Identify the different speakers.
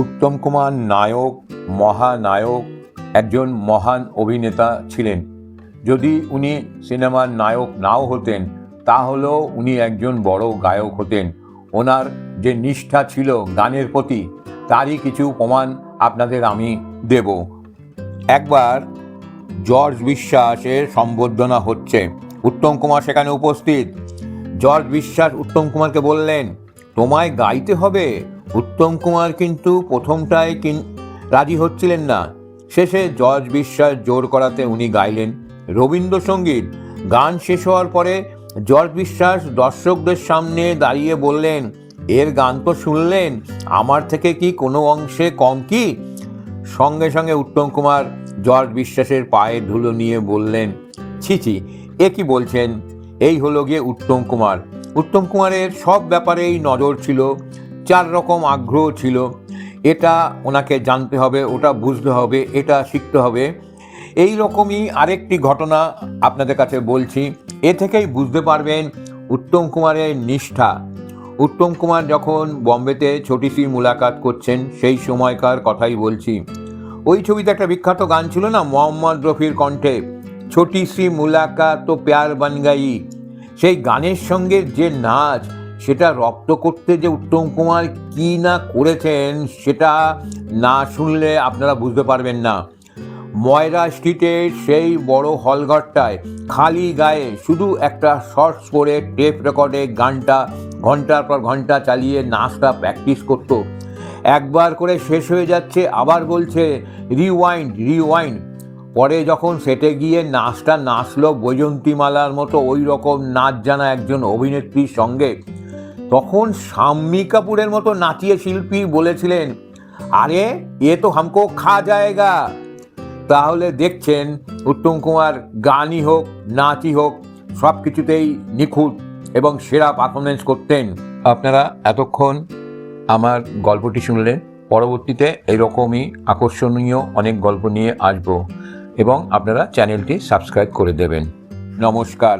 Speaker 1: উত্তম কুমার নায়ক, মহানায়ক, একজন মহান অভিনেতা ছিলেন। যদি উনি সিনেমার নায়ক নাও হতেন, তাহলেও উনি একজন বড় গায়ক হতেন। ওনার যে নিষ্ঠা ছিল গানের প্রতি, তারই কিছু প্রমাণ আপনাদের আমি দেব। একবার জর্জ বিশ্বাসের সম্বর্ধনা হচ্ছে, উত্তম কুমার সেখানে উপস্থিত। জর্জ বিশ্বাস উত্তম কুমারকে বললেন, তোমায় গাইতে হবে। উত্তম কুমার কিন্তু প্রথমটায় রাজি হচ্ছিলেন না। শেষে জর্জ বিশ্বাস জোর করাতে উনি গাইলেন রবীন্দ্রসঙ্গীত। গান শেষ হওয়ার পরে জর্জ বিশ্বাস দর্শকদের সামনে দাঁড়িয়ে বললেন, এর গান তো শুনলেন, আমার থেকে কি কোনো অংশে কম কি? সঙ্গে সঙ্গে উত্তম কুমার জর্জ বিশ্বাসের পায়ে ধুলো নিয়ে বললেন, ছি ছি, এ কি বলছেন? এই হলো গিয়ে উত্তম কুমার। উত্তম কুমারের সব ব্যাপারেই নজর ছিল, 4 রকম আগ্রহ ছিল। এটা ওনাকে জানতে হবে, ওটা বুঝতে হবে, এটা শিখতে হবে। এই রকমই আরেকটি ঘটনা আপনাদের কাছে বলছি। এ থেকেই বুঝতে পারবেন উত্তম কুমারের নিষ্ঠা। উত্তম কুমার যখন বম্বেতে ছোটি সি মুলাকাত করছেন, সেই সময়কার কথাই বলছি। ওই ছবিতে একটা বিখ্যাত গান ছিল না, মোহাম্মদ রফির কণ্ঠে, ছোটি সি মুলাকাত তো প্যার বান গাই। সেই গানের সঙ্গে যে নাচ, সেটা রপ্ত করতে যে উত্তম কুমার কি না করেছেন, সেটা না শুনলে আপনারা বুঝতে পারবেন না। ময়রা স্ট্রিটের সেই বড় হলঘরটায় খালি গায়ে শুধু একটা শর্টস পরে টেপ রেকর্ডে গানটা ঘন্টার পর ঘন্টা চালিয়ে নাচটা প্র্যাকটিস করত। একবার করে শেষ হয়ে যাচ্ছে, আবার বলছে রিওয়াইন্ড রিওয়াইন্ড। পরে যখন সেটে গিয়ে নাচটা নাচলো বৈজয়ন্তীমালার মতো ওই রকম নাচ জানা একজন অভিনেত্রীর সঙ্গে, তখন শাম্মী কাপুরের মতো নাচিয়ে শিল্পী বলেছিলেন, আরে এ তো হামকো খা জায়েগা। তাহলে দেখছেন উত্তম কুমার গানই হোক, নাচই হোক, সব কিছুতেই নিখুঁত এবং সেরা পারফরমেন্স করতেন। আপনারা এতক্ষণ আমার গল্পটি শুনলেন। পরবর্তীতে এরকমই আকর্ষণীয় অনেক গল্প নিয়ে আসবো এবং আপনারা চ্যানেলটি সাবস্ক্রাইব করে দেবেন। নমস্কার।